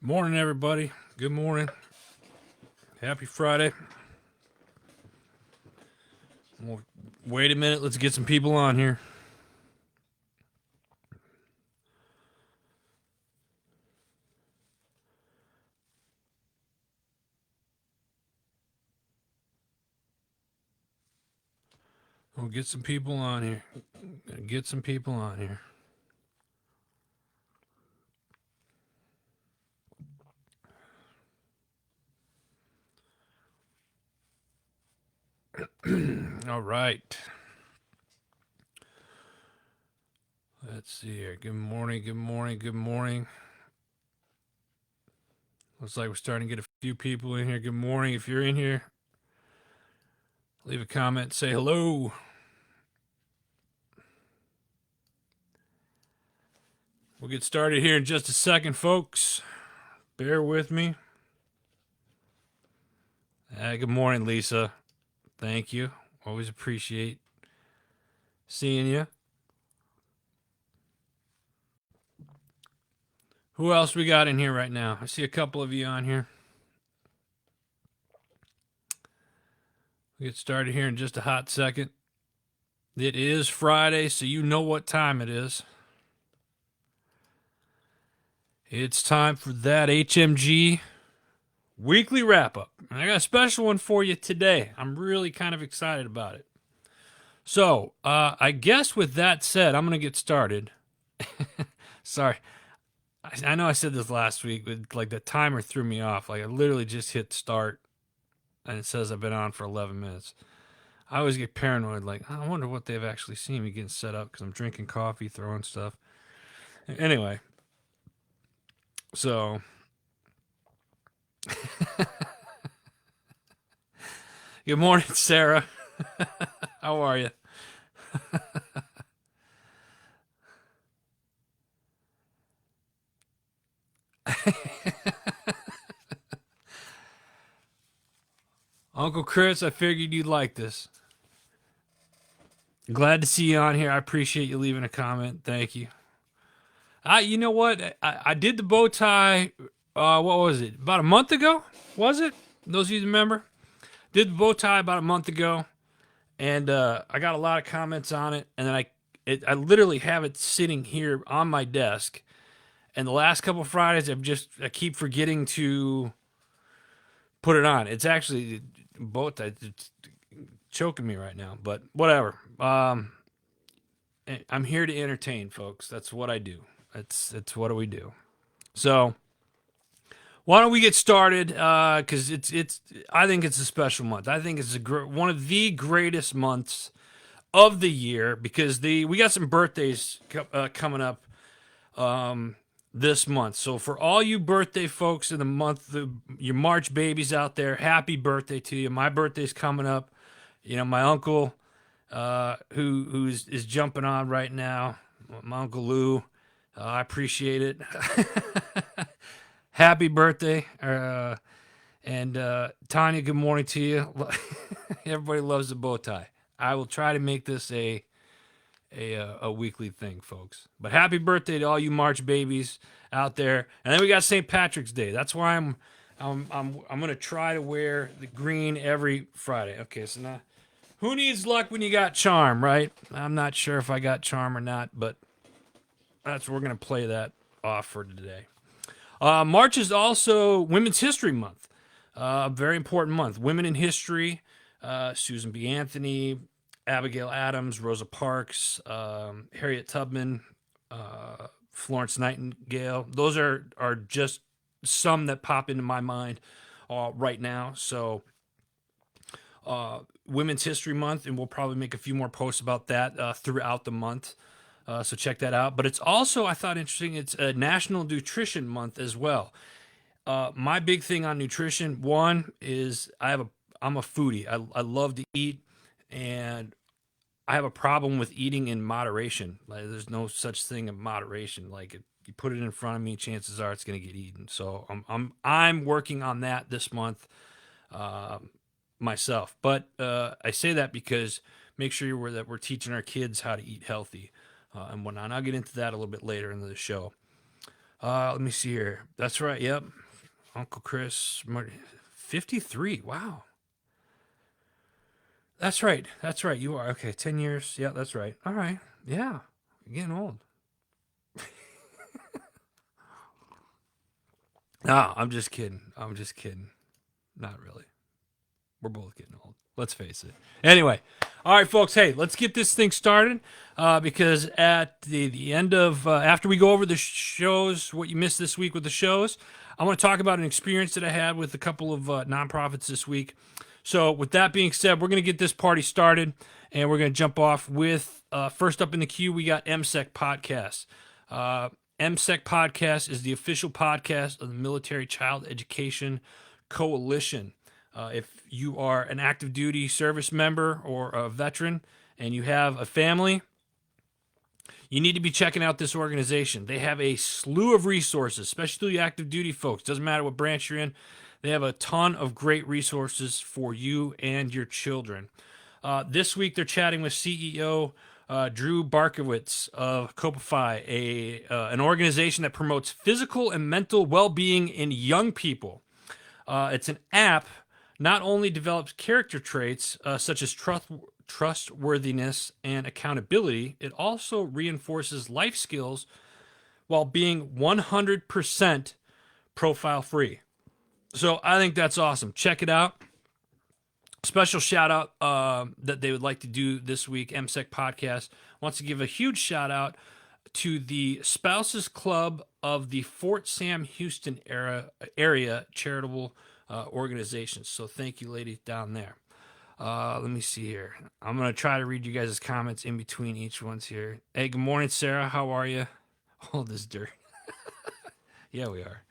Morning, everybody. Good morning. Happy Friday. Well, wait a minute. Let's get some people on here. We'll get some people on here. Get some people on here. All right. Let's see here. Good morning. Good morning. Good morning. Looks like we're starting to get a few people in here. Good morning. If you're in here, leave a comment. Say hello. We'll get started here in just a second, folks. Bear with me. Good morning, Lisa. Thank you. Always appreciate seeing you. Who else we got in here right now? I see a couple of you on here. We'll get started here in just a hot second. It is Friday, so you know what time it is. It's time for that HMG weekly wrap-up. And I got a special one for you today. I'm really kind of excited about it. So, I guess with that said, I'm going to get started. Sorry. I know I said this last week, but like the timer threw me off. Like I literally just hit start and it says I've been on for 11 minutes. I always get paranoid, like, I wonder what they've actually seen me getting set up because I'm drinking coffee, throwing stuff. Anyway, so good morning, Sarah. How are you? Uncle Chris, I figured you'd like this. Glad to see you on here. I appreciate you leaving a comment. Thank you. You know what? I did the bow tie. What was it? About a month ago? Was it? Those of you remember? Did the bow tie about a month ago, and I got a lot of comments on it. And then I literally have it sitting here on my desk. And the last couple Fridays, I keep forgetting to put it on. It's actually bow tie. It's choking me right now, but whatever. I'm here to entertain, folks. That's what I do. It's what do we do? So why don't we get started? Because it's I think it's a special month. I think it's one of the greatest months of the year because we got some birthdays coming up this month. So for all you birthday folks in the month, your March babies out there, happy birthday to you. My birthday's coming up. You know, my uncle, who is jumping on right now, my Uncle Lou. I appreciate it. Happy birthday. And Tanya, good morning to you. Everybody loves the bow tie. I will try to make this a weekly thing, folks. But happy birthday to all you March babies out there. And then we got St. Patrick's Day. That's why I'm gonna try to wear the green every Friday. Okay, so now who needs luck when you got charm, right? I'm not sure if I got charm or not, but we're gonna play that off for today. March is also Women's History Month. A very important month. Women in history. Susan B. Anthony, Abigail Adams, Rosa Parks, Harriet Tubman, Florence Nightingale. Those are just some that pop into my mind right now. So, Women's History Month, and we'll probably make a few more posts about that throughout the month. So check that out. But it's also, I thought, interesting, it's a National Nutrition Month as well. My big thing on nutrition, one, is I'm a foodie. I love to eat, and I have a problem with eating in moderation. Like, there's no such thing in moderation. Like, if you put it in front of me, chances are it's going to get eaten. So I'm working on that this month myself. But I say that because make sure we're teaching our kids how to eat healthy and whatnot. And I'll get into that a little bit later in the show. Let me see here. That's right. Yep. Uncle Chris, 53. Wow. That's right. That's right. You are. Okay. 10 years. Yeah, that's right. All right. Yeah. You're getting old. No, I'm just kidding. I'm just kidding. Not really. We're both getting old. Let's face it. Anyway, all right, folks. Hey, let's get this thing started because at the end of after we go over the shows, what you missed this week with the shows, I want to talk about an experience that I had with a couple of nonprofits this week. So, with that being said, we're going to get this party started, and we're going to jump off with first up in the queue. We got MSEC Podcast. MSEC Podcast is the official podcast of the Military Child Education Coalition. If you are an active duty service member or a veteran and you have a family, you need to be checking out this organization. They have a slew of resources, especially active duty folks. Doesn't matter what branch you're in. They have a ton of great resources for you and your children. This week, they're chatting with CEO Drew Barkowitz of Copify, an organization that promotes physical and mental well-being in young people. It's an app not only develops character traits such as trustworthiness and accountability, it also reinforces life skills while being 100% profile free. So I think that's awesome. Check it out. Special shout out that they would like to do this week. MSEC Podcast wants to give a huge shout out to the Spouses Club of the Fort Sam Houston area charitable organizations. So thank you, ladies, down there. Let me see here. I'm going to try to read you guys' comments in between each one's here. Hey, good morning, Sarah. How are you? All this dirt. Yeah, we are.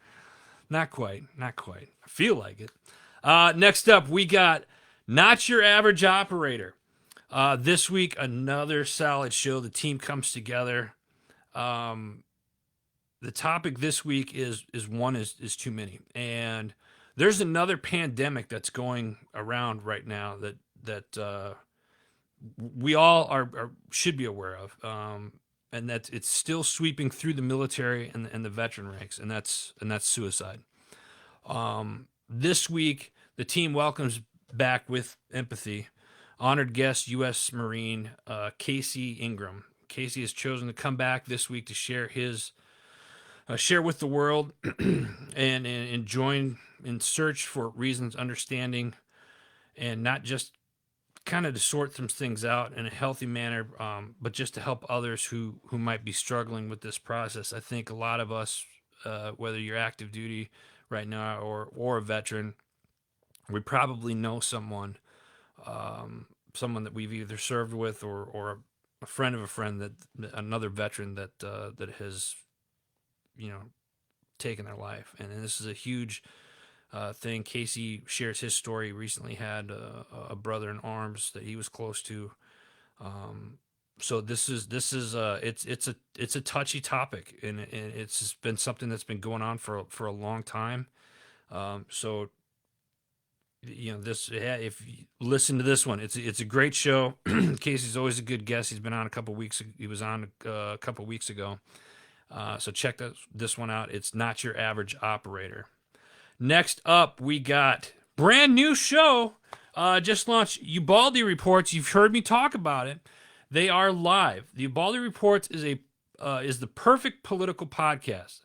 Not quite. Not quite. I feel like it. Next up, we got Not Your Average Operator. This week, another solid show. The team comes together. The topic this week is one is too many. And there's another pandemic that's going around right now that we all are should be aware of, and that it's still sweeping through the military and the veteran ranks, and that's suicide. This week, the team welcomes back with empathy honored guest U.S. Marine Casey Ingram. Casey has chosen to come back this week to share with the world and join in search for reasons, understanding, and not just kind of to sort some things out in a healthy manner, but just to help others who might be struggling with this process. I think a lot of us, whether you're active duty right now or a veteran, we probably know someone that we've either served with or a friend of a friend that another veteran that has taken their life, and this is a huge thing. Casey shares his story. He recently had a brother in arms that he was close to. So this is it's a touchy topic, and it's been something that's been going on for a long time. So this, if you listen to this one, it's a great show. Casey's always a good guest. He's been on a couple weeks. He was on a couple weeks ago. So check this one out. It's Not Your Average Operator. Next up, we got brand new show. Just launched Ubaldi Reports. You've heard me talk about it. They are live. The Ubaldi Reports is the perfect political podcast.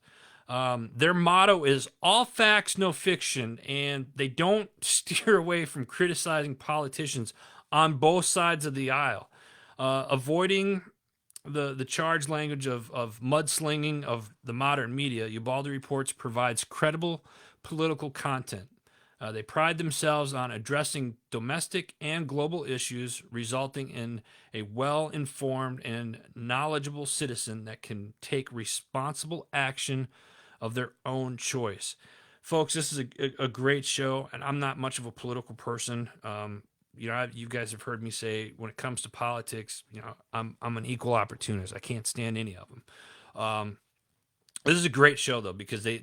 Their motto is all facts, no fiction, and they don't steer away from criticizing politicians on both sides of the aisle, avoiding the charged language of mudslinging of the modern media. Ubaldi Reports provides credible political content. They pride themselves on addressing domestic and global issues, resulting in a well-informed and knowledgeable citizen that can take responsible action of their own choice. Folks, this is a great show, and I'm not much of a political person. You guys have heard me say when it comes to politics, I'm an equal opportunist. I can't stand any of them. This is a great show though, because they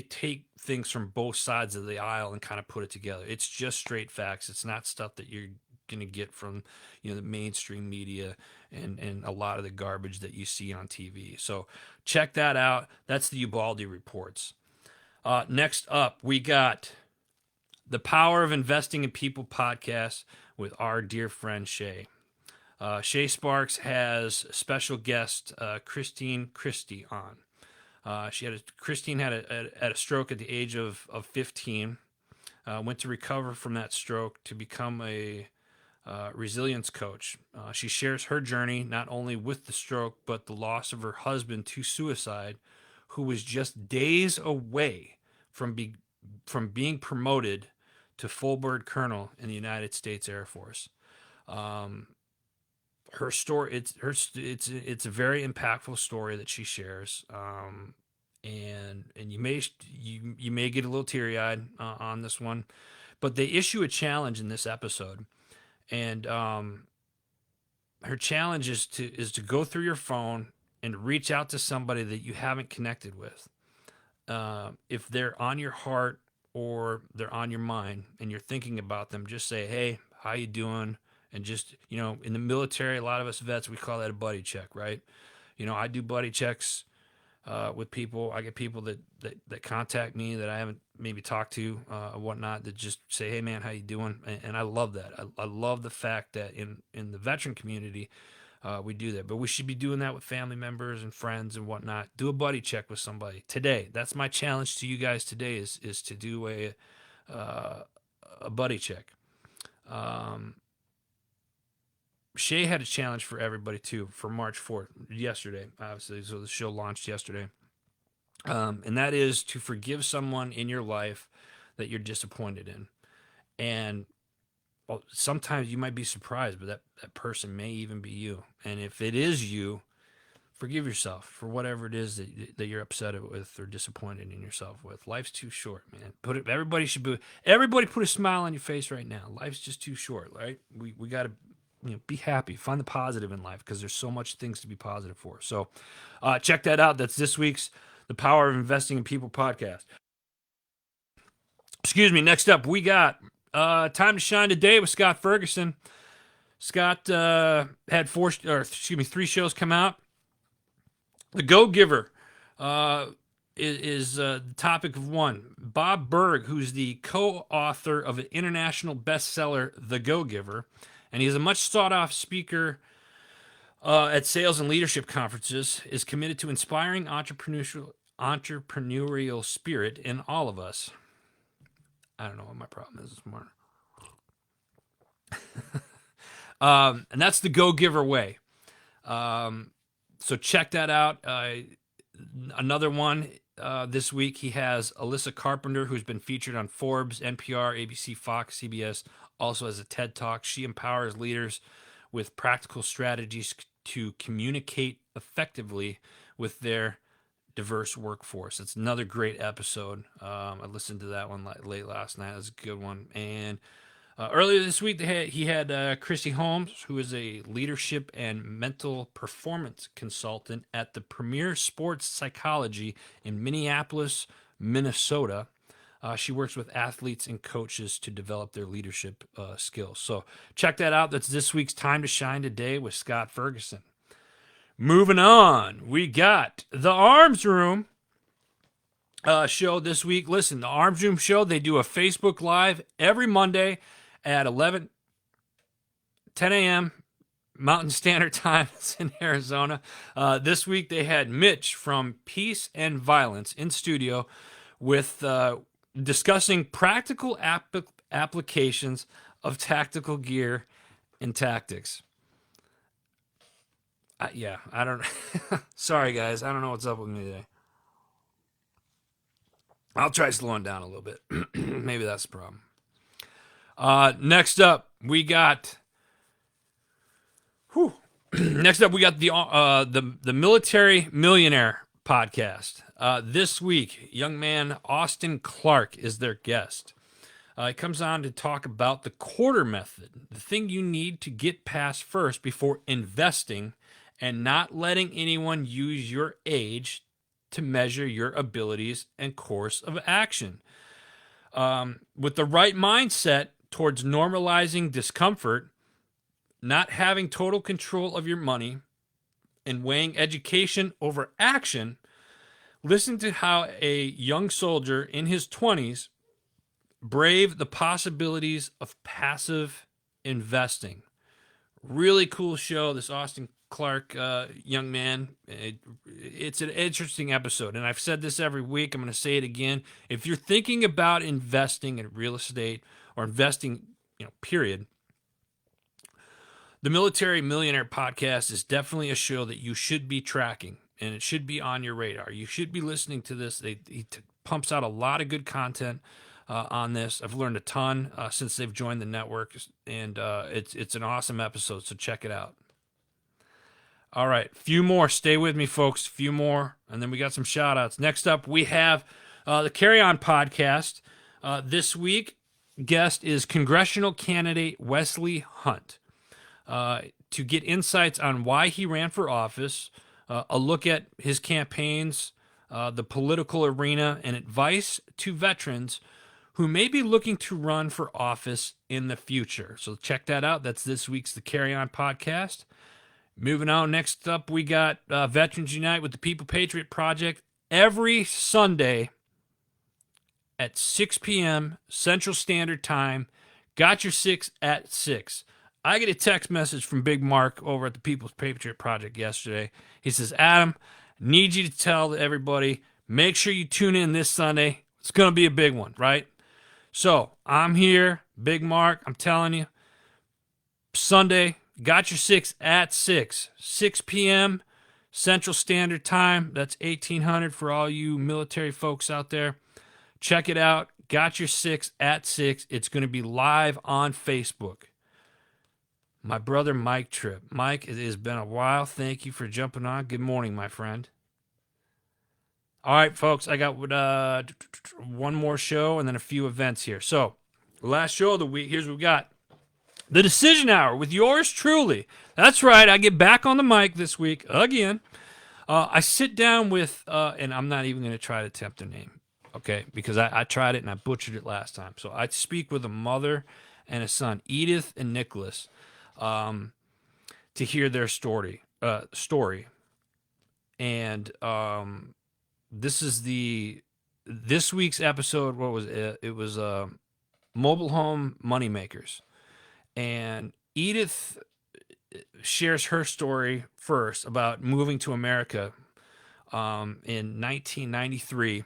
take things from both sides of the aisle and kind of put it together. It's just straight facts. It's not stuff that you're going to get from, the mainstream media and a lot of the garbage that you see on TV. So check that out. That's the Ubaldi Reports. Next up, we got the Power of Investing in People podcast with our dear friend Shay. Shay Sparks has special guest Christine Christie on. Christine had a stroke at the age of 15. Went to recover from that stroke to become a resilience coach. She shares her journey not only with the stroke but the loss of her husband to suicide, who was just days away from being promoted to full bird colonel in the United States Air Force. Her story, it's a very impactful story that she shares. And you may get a little teary eyed on this one, but they issue a challenge in this episode, and her challenge is to go through your phone and reach out to somebody that you haven't connected with. If they're on your heart or they're on your mind and you're thinking about them, just say, "Hey, how you doing?" And just, in the military, a lot of us vets, we call that a buddy check, right? I do buddy checks with people. I get people that contact me that I haven't maybe talked to or whatnot, that just say, "Hey man, how you doing?" And I love that. I love the fact that in the veteran community, we do that, but we should be doing that with family members and friends and whatnot. Do a buddy check with somebody today. That's my challenge to you guys today is to do a buddy check. Shay had a challenge for everybody too for March 4th, yesterday, obviously. So the show launched yesterday. And that is to forgive someone in your life that you're disappointed in. And sometimes you might be surprised, but that person may even be you. And if it is you, forgive yourself for whatever it is that you're upset with or disappointed in yourself with. Life's too short, man. Everybody put a smile on your face right now. Life's just too short, right? We got to be happy, find the positive in life, because there's so much things to be positive for. So check that out. That's this week's The Power of Investing in People podcast. Excuse me. Next up, we got Time to Shine Today with Scott Ferguson. Scott had 3 shows come out. The Go Giver is the topic of one. Bob Burg, who's the co-author of an international bestseller, The Go Giver, and he's a much sought-after speaker at sales and leadership conferences, is committed to inspiring entrepreneurial spirit in all of us. I don't know what my problem is this morning. And that's the Go Giver way. So check that out. Another one this week, he has Alyssa Carpenter, who's been featured on Forbes, NPR, ABC, Fox, CBS, also as a TED Talk. She empowers leaders with practical strategies to communicate effectively with their diverse workforce. It's another great episode. I listened to that one late last night. It was a good one. And earlier this week, he had Christy Holmes, who is a leadership and mental performance consultant at the Premier Sports Psychology in Minneapolis, Minnesota. She works with athletes and coaches to develop their leadership skills. So check that out. That's this week's Time to Shine Today with Scott Ferguson. Moving on, we got the Arms Room show this week. Listen, the Arms Room show, they do a Facebook Live every Monday at 10 a.m. Mountain Standard Time. It's in Arizona. This week they had Mitch from Peace and Violence in studio with discussing practical applications of tactical gear and tactics. I don't. Sorry, guys. I don't know what's up with me today. I'll try slowing down a little bit. Maybe that's the problem. Next up, we got. Next up, we got the Military Millionaire podcast. This week, young man Austin Clark is their guest. He comes on to talk about the quarter method, the thing you need to get past first before investing, and not letting anyone use your age to measure your abilities and course of action. With the right mindset towards normalizing discomfort, not having total control of your money, and weighing education over action, listen to how a young soldier in his 20s braved the possibilities of passive investing. Really cool show, this Austin Clark young man. It's an interesting episode, and I've said this every week. I'm going to say it again. If you're thinking about investing in real estate or investing, period, the Military Millionaire Podcast is definitely a show that you should be tracking, and it should be on your radar. You should be listening to this. He pumps out a lot of good content on this. I've learned a ton since they've joined the network, and it's an awesome episode, so check it out. All right, few more. Stay with me, folks. Few more, and then we got some shout-outs. Next up, we have the Carry On Podcast. This week, guest is congressional candidate Wesley Hunt. To get insights on why he ran for office, a look at his campaigns, the political arena, and advice to veterans who may be looking to run for office in the future. So check that out. That's this week's The Carry On Podcast. Moving on, next up, we got Veterans Unite with the People Patriot Project every Sunday at 6 p.m. Central Standard Time. Got your 6 at 6. I get a text message from Big Mark over at the People's Patriot Project yesterday. He says, Adam, need you to tell everybody, make sure you tune in this Sunday. It's going to be a big one, right? So I'm here, Big Mark, I'm telling you, Sunday, got your 6 at 6. 6 p.m. Central Standard Time. That's 1800 for all you military folks out there. Check it out. Got your 6 at 6. It's going to be live on Facebook. My brother Mike Tripp. Mike, it has been a while. Thank you for jumping on. Good morning, my friend. All right, folks, I got one more show and then a few events here. So, last show of the week, here's what we got. The Decision Hour with yours truly. That's right, I get back on the mic this week again. I sit down with, and I'm not even going to try to attempt their name, okay, because I tried it and I butchered it last time. So, I speak with a mother and a son, Edith and Nicholas, to hear their story. And this is this week's episode. What was it? It was Mobile Home Moneymakers. And Edith shares her story first about moving to America in 1993.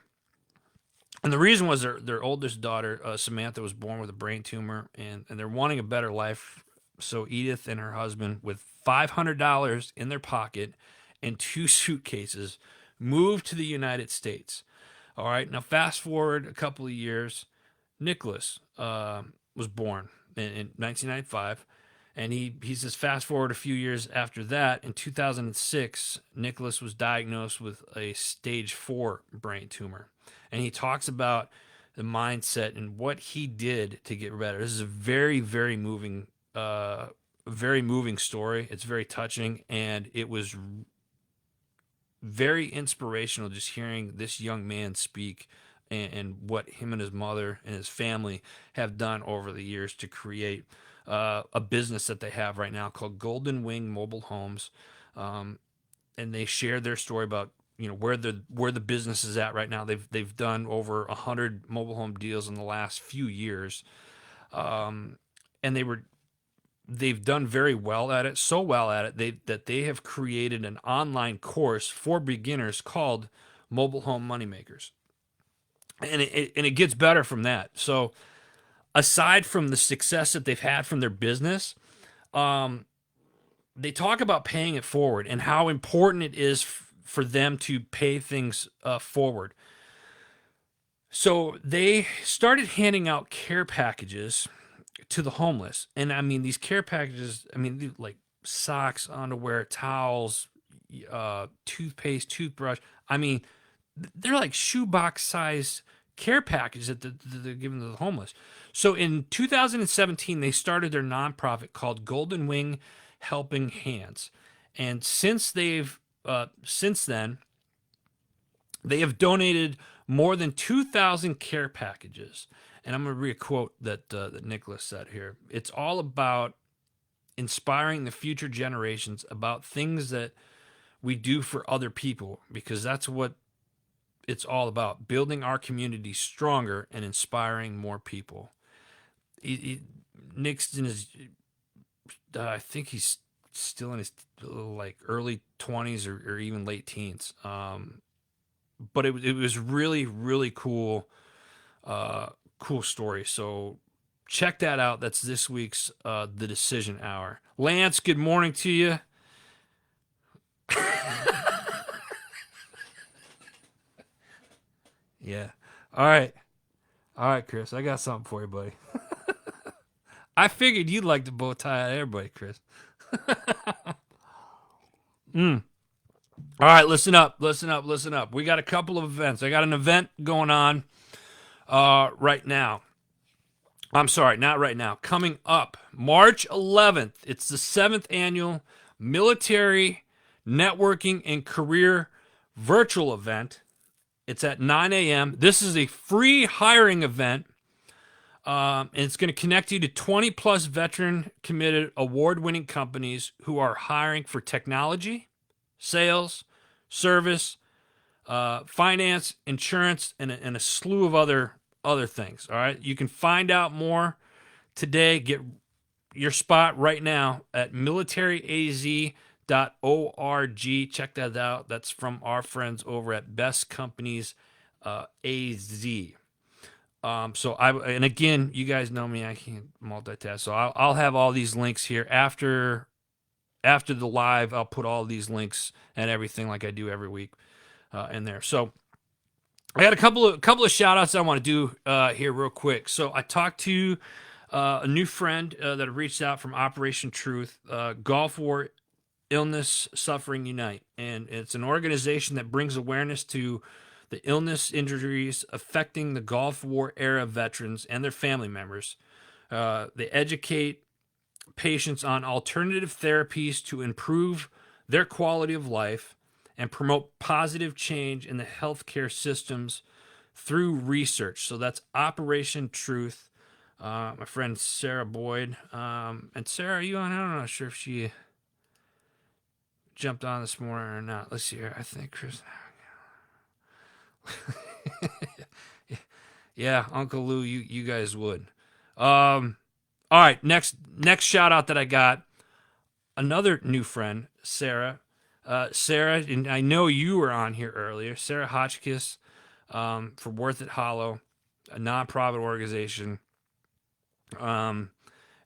And the reason was their oldest daughter, Samantha, was born with a brain tumor, and they're wanting a better life. So Edith and her husband, with $500 in their pocket and 2 suitcases, moved to the United States. All right, now fast forward a couple of years, Nicholas was born in 1995, and he says fast forward a few years after that, in 2006, Nicholas was diagnosed with a stage 4 brain tumor, and he talks about the mindset and what he did to get better. This is a very, very moving story. It's very touching, and it was very inspirational just hearing this young man speak and what him and his mother and his family have done over the years to create a business that they have right now called Golden Wing Mobile Homes. And they share their story about where the business is at right now. They've done over 100 mobile home deals in the last few years, and they've done very well at it, so well at it that they have created an online course for beginners called Mobile Home Moneymakers. And it gets better from that. So aside from the success that they've had from their business, they talk about paying it forward and how important it is for them to pay things forward. So they started handing out care packages to the homeless. And I mean, these care packages, like socks, underwear, towels, toothpaste, toothbrush. I mean, they're like shoebox sized care packages that they're giving to the homeless. So in 2017, they started their nonprofit called Golden Wing Helping Hands. And since then, they have donated more than 2,000 care packages. And I'm going to read a quote that Nicholas said here. It's all about inspiring the future generations about things that we do for other people, because that's what it's all about, building our community stronger and inspiring more people. Nick's in his, I think he's still in his like early 20s or even late teens. But it was really, really cool, cool story. So check that out. That's this week's The Decision Hour. Lance, good morning to you. Yeah. All right. All right, Chris. I got something for you, buddy. I figured you'd like the bow tie out of everybody, Chris. All right, listen up, listen up, listen up. We got a couple of events. I got an event going on right now. I'm sorry, not right now. Coming up, March 11th. It's the 7th annual Military Networking and Career Virtual Event. It's at 9 a.m. This is a free hiring event. And it's going to connect you to 20 plus veteran committed award-winning companies who are hiring for technology, sales, service, finance, insurance, and a slew of other things. All right, you can find out more today. Get your spot right now at militaryaz.org. Check that out. That's from our friends over at Best Companies AZ. And again, you guys know me, I can't multitask. So I'll have all these links here after the live. I'll put all these links and everything like I do every week in there. So I got a couple of shout outs I want to do here real quick. So I talked to a new friend that reached out from Operation Truth, Gulf War Illness Suffering Unite. And it's an organization that brings awareness to the illness, injuries affecting the Gulf War era veterans and their family members. They educate patients on alternative therapies to improve their quality of life and promote positive change in the healthcare systems through research. So that's Operation Truth. My friend Sarah Boyd. And Sarah, are you on? I'm not sure if she jumped on this morning or not. Let's see here. I think Chris... Yeah, Uncle Lou, you guys would. All right, next shout out that I got, another new friend, Sarah. Sarah, and I know you were on here earlier. Sarah Hotchkiss for Worth It Hollow, a nonprofit organization. And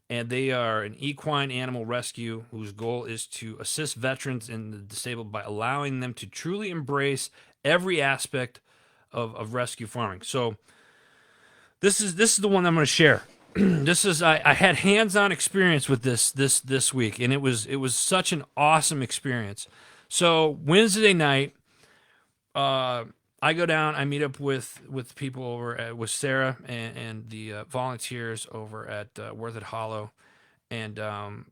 they are an equine animal rescue whose goal is to assist veterans and the disabled by allowing them to truly embrace every aspect of rescue farming. So this is the one I'm going to share. This is I had hands-on experience with this week, and it was such an awesome experience. So Wednesday night, I go down. I meet up with people over with Sarah and the volunteers over at Worth It Hollow, and we're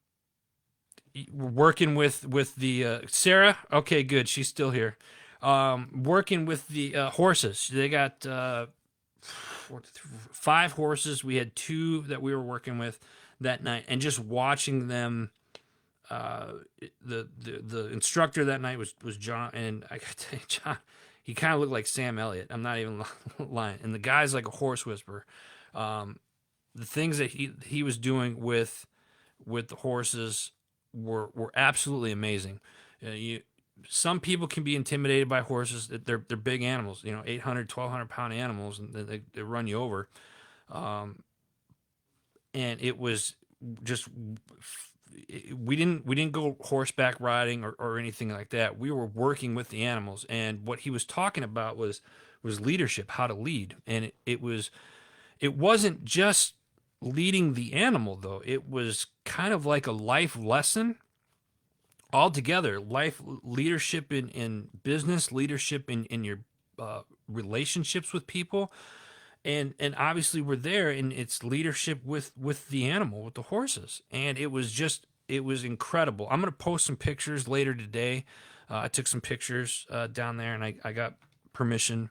working with the Sarah. Okay, good. She's still here. Working with the horses. They got 5 horses. We had 2 that we were working with that night, and just watching them. The instructor that night was John, and I got to tell you, John, he kind of looked like Sam Elliott. I'm not even lying. And the guy's like a horse whisperer. The things that he was doing with the horses were absolutely amazing. Some people can be intimidated by horses. They're big animals, 800, 1,200 pound animals, and they run you over. And it was just, we didn't go horseback riding or anything like that. We were working with the animals, and what he was talking about was leadership, how to lead. And it wasn't just leading the animal, though. It was kind of like a life lesson altogether. Life leadership in business, leadership in your relationships with people, and obviously we're there, and it's leadership with the animal, with the horses. And it was incredible. I'm going to post some pictures later today. I took some pictures down there, and I got permission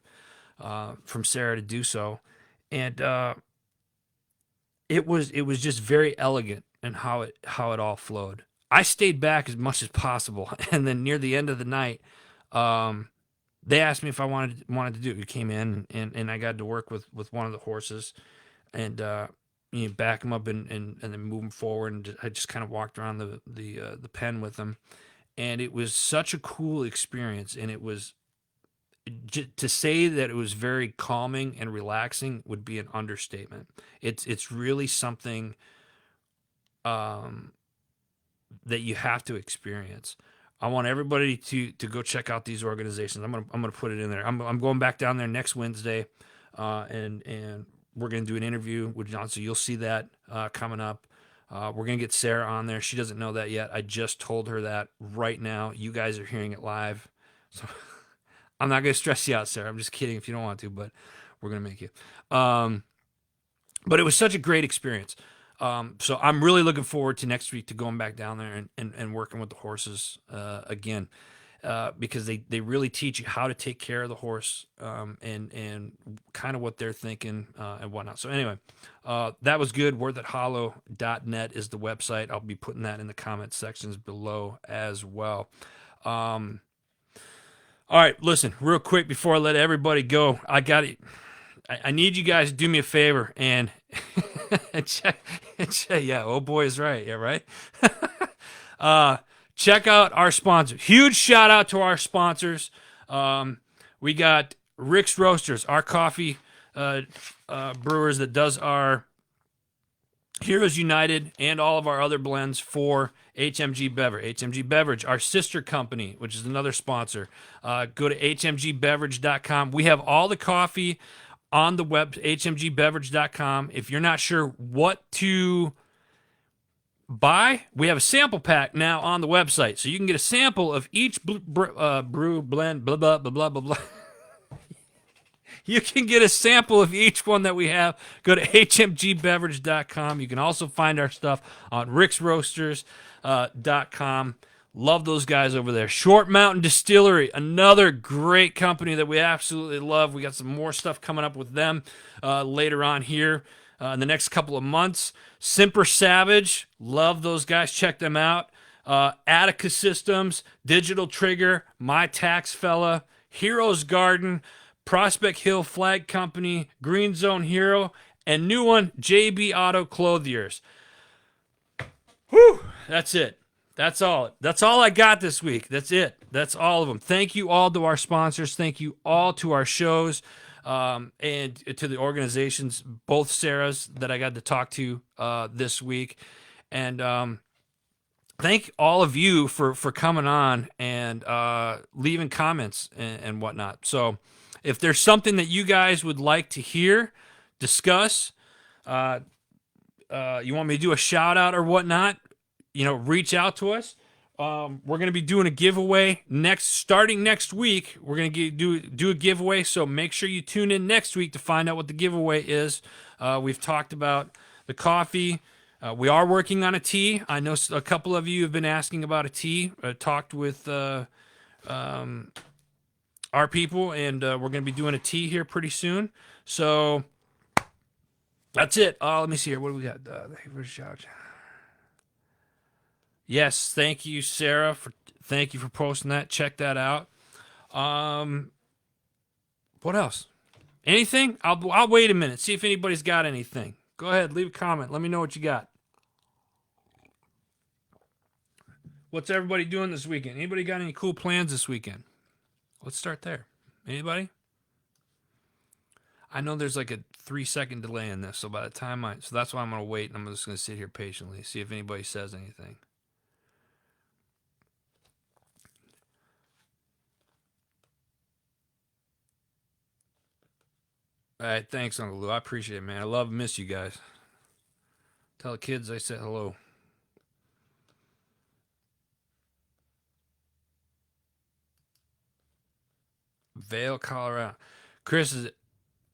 from Sarah to do so. And it was just very elegant. and how it all flowed. I stayed back as much as possible, and then near the end of the night, um, they asked me if I wanted to do it. We came in, and I got to work with one of the horses, and back him up and then move him forward. And I just kind of walked around the pen with him, and it was such a cool experience. And it was, to say that it was very calming and relaxing would be an understatement. It's really something um, that you have to experience. I want everybody to go check out these organizations. I'm gonna put it in there. I'm going back down there next Wednesday, and we're gonna do an interview with John. So you'll see that coming up. We're gonna get Sarah on there. She doesn't know that yet. I just told her that right now. You guys are hearing it live, so I'm not gonna stress you out, Sarah. I'm just kidding if you don't want to, but we're gonna make you. Um, but it was such a great experience. So I'm really looking forward to next week to going back down there and working with the horses again, because they really teach you how to take care of the horse, and kind of what they're thinking and whatnot. So anyway, that was good. WorthItHollow.net is the website. I'll be putting that in the comment sections below as well. All right, listen, real quick before I let everybody go, I need you guys to do me a favor and check, yeah, old boy is right. Yeah, right. Check out our sponsors. Huge shout out to our sponsors. We got Rick's Roasters, our coffee brewers that does our Heroes United and all of our other blends for HMG Beverage. HMG Beverage, our sister company, which is another sponsor. Go to hmgbeverage.com. We have all the coffee on the web, hmgbeverage.com. If you're not sure what to buy, we have a sample pack now on the website. So you can get a sample of each brew, blend, blah, blah, blah, blah, blah, blah. You can get a sample of each one that we have. Go to hmgbeverage.com. You can also find our stuff on ricksroasters.com. Love those guys over there. Short Mountain Distillery, another great company that we absolutely love. We got some more stuff coming up with them later on here in the next couple of months. Simper Savage, love those guys. Check them out. Attica Systems, Digital Trigger, My Tax Fella, Heroes Garden, Prospect Hill Flag Company, Green Zone Hero, and new one, JB Auto Clothiers. Whew, that's it. That's all. That's all I got this week. That's it. That's all of them. Thank you all to our sponsors. Thank you all to our shows, and to the organizations, both Sarah's that I got to talk to this week. And thank all of you for coming on and leaving comments and whatnot. So if there's something that you guys would like to hear, discuss, you want me to do a shout out or whatnot, reach out to us. We're going to be doing a giveaway starting next week. We're going to do a giveaway. So make sure you tune in next week to find out what the giveaway is. We've talked about the coffee. We are working on a tea. I know a couple of you have been asking about a tea. I talked with our people, and we're going to be doing a tea here pretty soon. So that's it. Let me see here. What do we got? Yes, thank you, Sarah. Thank you for posting that. Check that out. What else? Anything? I'll wait a minute. See if anybody's got anything. Go ahead, leave a comment. Let me know what you got. What's everybody doing this weekend? Anybody got any cool plans this weekend? Let's start there. Anybody? I know there's like a 3-second delay in this, so by the time so that's why I'm gonna wait, and I'm just gonna sit here patiently, see if anybody says anything. All right, thanks, Uncle Lou. I appreciate it, man. I love and miss you guys. Tell the kids I said hello. Vail, Colorado. Chris,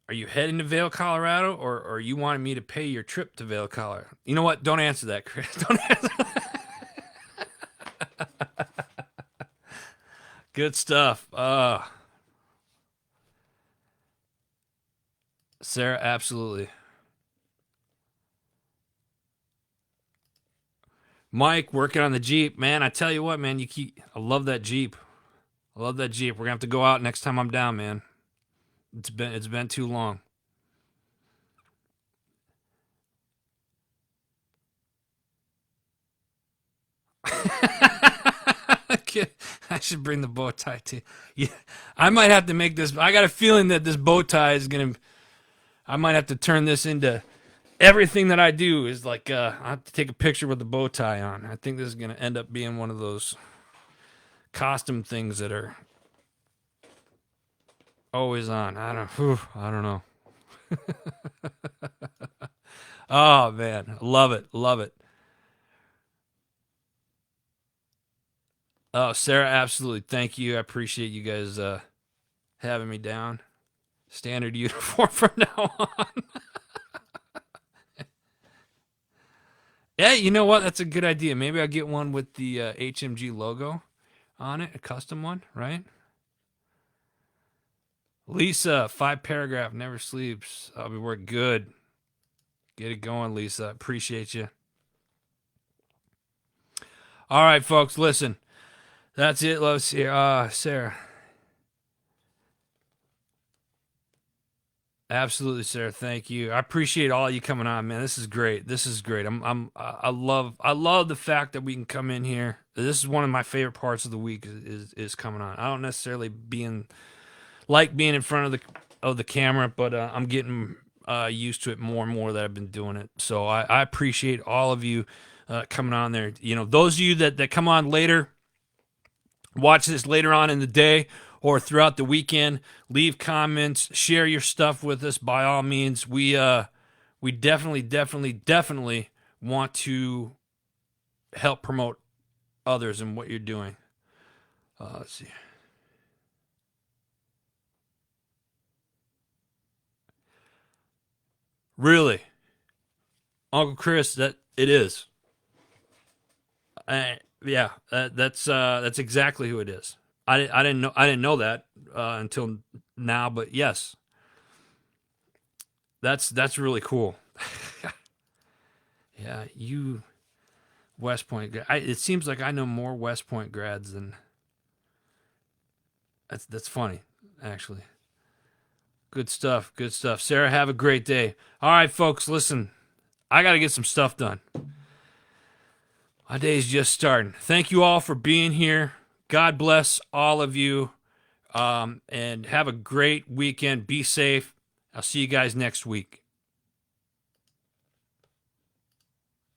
are you heading to Vail, Colorado, or are you wanting me to pay your trip to Vail, Colorado? You know what? Don't answer that, Chris. Don't answer that. Good stuff. Sarah, absolutely. Mike, working on the Jeep. Man, I tell you what, man, I love that Jeep. I love that Jeep. We're gonna have to go out next time I'm down, man. It's been too long. I should bring the bow tie too. Yeah, I might have to make this. I got a feeling that this bow tie is gonna. I might have to turn this into everything that I do. Is like I have to take a picture with the bow tie on. I think this is gonna end up being one of those costume things that are always on. I don't know. Oh man, love it, love it. Oh, Sarah, absolutely. Thank you. I appreciate you guys having me down. Standard uniform from now on. Yeah, you know what? That's a good idea. Maybe I'll get one with the HMG logo on it, a custom one, right? Lisa, 5 paragraph, never sleeps. I'll be working good. Get it going, Lisa. Appreciate you. All right, folks, listen. That's it. Let's see. Sarah. Absolutely, Sarah. Thank you. I appreciate all you coming on, man. This is great. This is great. I love the fact that we can come in here. This is one of my favorite parts of the week is coming on. I don't necessarily being in front of the camera, but I'm getting used to it more and more that I've been doing it. So I appreciate all of you coming on there. You know, those of you that come on later, watch this later on in the day or throughout the weekend, leave comments, share your stuff with us by all means. We definitely want to help promote others and what you're doing. Let's see. Really, Uncle Chris, that it is. Yeah, that's exactly who it is. I didn't know that until now, but yes, that's really cool. Yeah, you West Point. It seems like I know more West Point grads than that's funny, actually. Good stuff. Good stuff. Sarah, have a great day. All right, folks, listen. I got to get some stuff done. My day's just starting. Thank you all for being here. God bless all of you. And have a great weekend. Be safe. I'll see you guys next week.